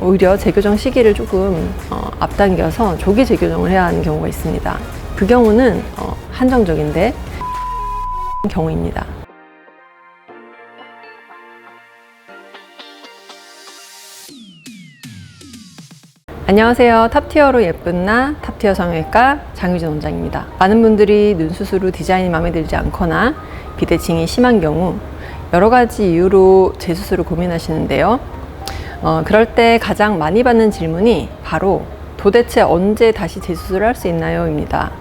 오히려 재교정 시기를 조금 앞당겨서 조기 재교정을 해야 하는 경우가 있습니다. 그 경우는 한정적인데 경우입니다. 안녕하세요. 탑티어로 예쁜 나 탑티어 성형외과 장유진 원장입니다. 많은 분들이 눈 수술 후 디자인이 마음에 들지 않거나 비대칭이 심한 경우 여러 가지 이유로 재수술을 고민하시는데요. 그럴 때 가장 많이 받는 질문이 바로 도대체 언제 다시 재수술을 할 수 있나요? 입니다.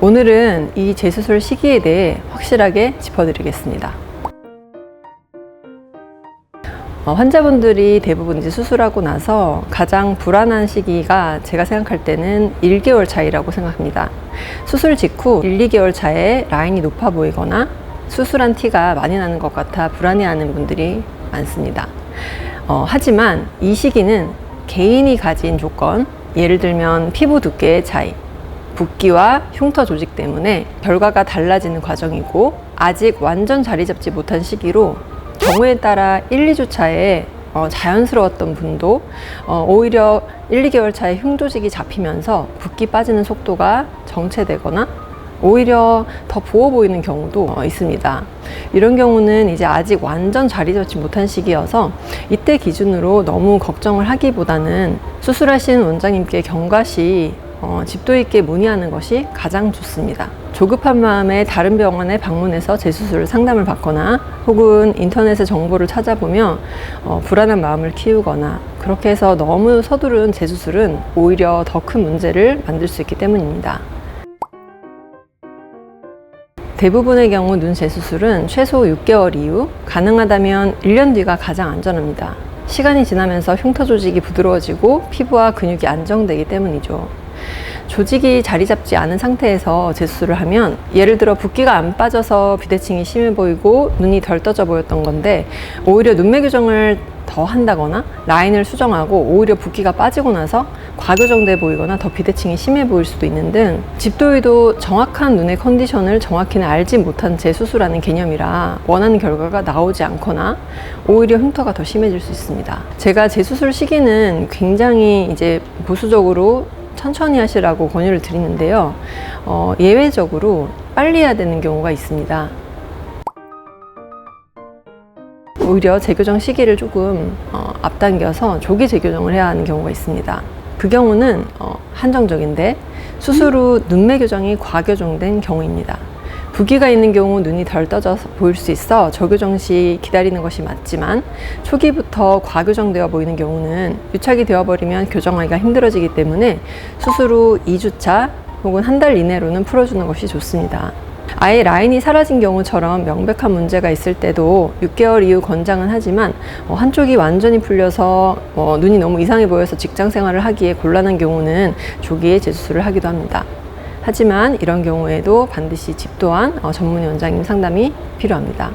오늘은 이 재수술 시기에 대해 확실하게 짚어드리겠습니다. 환자분들이 대부분 이제 수술하고 나서 가장 불안한 시기가 제가 생각할 때는 1개월 차이라고 생각합니다. 수술 직후 1, 2개월 차에 라인이 높아 보이거나 수술한 티가 많이 나는 것 같아 불안해하는 분들이 많습니다. 하지만 이 시기는 개인이 가진 조건, 예를 들면 피부 두께의 차이, 붓기와 흉터 조직 때문에 결과가 달라지는 과정이고, 아직 완전 자리 잡지 못한 시기로 경우에 따라 1, 2주 차에 자연스러웠던 분도 오히려 1, 2개월 차에 흉조직이 잡히면서 붓기 빠지는 속도가 정체되거나 오히려 더 부어 보이는 경우도 있습니다. 이런 경우는 이제 아직 완전 자리 잡지 못한 시기여서 이때 기준으로 너무 걱정을 하기보다는 수술하신 원장님께 경과 시 집도 있게 문의하는 것이 가장 좋습니다. 조급한 마음에 다른 병원에 방문해서 재수술 상담을 받거나 혹은 인터넷에 정보를 찾아보며 불안한 마음을 키우거나 그렇게 해서 너무 서두른 재수술은 오히려 더 큰 문제를 만들 수 있기 때문입니다. 대부분의 경우 눈 재수술은 최소 6개월 이후, 가능하다면 1년 뒤가 가장 안전합니다. 시간이 지나면서 흉터 조직이 부드러워지고 피부와 근육이 안정되기 때문이죠. 조직이 자리 잡지 않은 상태에서 재수술을 하면, 예를 들어 붓기가 안 빠져서 비대칭이 심해 보이고 눈이 덜 떠져 보였던 건데 오히려 눈매 교정을 더 한다거나 라인을 수정하고 오히려 붓기가 빠지고 나서 과교정돼 보이거나 더 비대칭이 심해 보일 수도 있는 등, 집도의도 정확한 눈의 컨디션을 정확히는 알지 못한 재수술하는 개념이라 원하는 결과가 나오지 않거나 오히려 흉터가 더 심해질 수 있습니다. 제가 재수술 시기는 굉장히 이제 보수적으로 천천히 하시라고 권유를 드리는데요. 예외적으로 빨리 해야 되는 경우가 있습니다. 오히려 재교정 시기를 조금 앞당겨서 조기 재교정을 해야 하는 경우가 있습니다. 그 경우는 한정적인데 수술 후 눈매 교정이 과교정된 경우입니다. 붓기가 있는 경우 눈이 덜 떠져서 보일 수 있어 저교정 시 기다리는 것이 맞지만, 초기부터 과교정되어 보이는 경우는 유착이 되어버리면 교정하기가 힘들어지기 때문에 수술 후 2주차 혹은 한 달 이내로는 풀어주는 것이 좋습니다. 아예 라인이 사라진 경우처럼 명백한 문제가 있을 때도 6개월 이후 권장은 하지만, 한쪽이 완전히 풀려서 눈이 너무 이상해 보여서 직장 생활을 하기에 곤란한 경우는 조기에 재수술을 하기도 합니다. 하지만 이런 경우에도 반드시 집도한 전문의 원장님 상담이 필요합니다.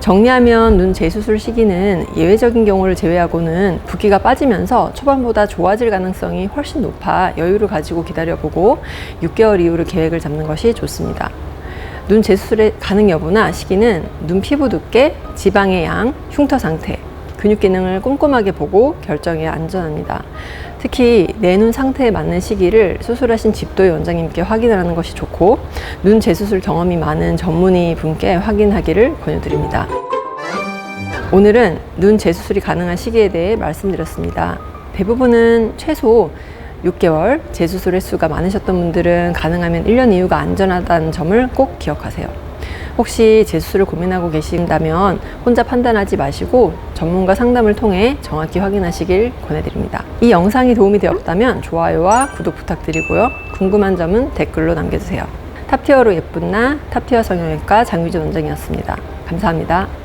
정리하면 눈 재수술 시기는 예외적인 경우를 제외하고는 붓기가 빠지면서 초반보다 좋아질 가능성이 훨씬 높아 여유를 가지고 기다려보고 6개월 이후로 계획을 잡는 것이 좋습니다. 눈 재수술의 가능 여부나 시기는 눈 피부 두께, 지방의 양, 흉터 상태, 근육 기능을 꼼꼼하게 보고 결정해야 안전합니다. 특히 내 눈 상태에 맞는 시기를 수술하신 집도의 원장님께 확인을 하는 것이 좋고, 눈 재수술 경험이 많은 전문의 분께 확인하기를 권유드립니다. 오늘은 눈 재수술이 가능한 시기에 대해 말씀드렸습니다. 대부분은 최소 6개월, 재수술 횟수가 많으셨던 분들은 가능하면 1년 이후가 안전하다는 점을 꼭 기억하세요. 혹시 재수술을 고민하고 계신다면 혼자 판단하지 마시고 전문가 상담을 통해 정확히 확인하시길 권해드립니다. 이 영상이 도움이 되었다면 좋아요와 구독 부탁드리고요. 궁금한 점은 댓글로 남겨주세요. 탑티어로 예쁜 나 탑티어 성형외과 장유진 원장이었습니다. 감사합니다.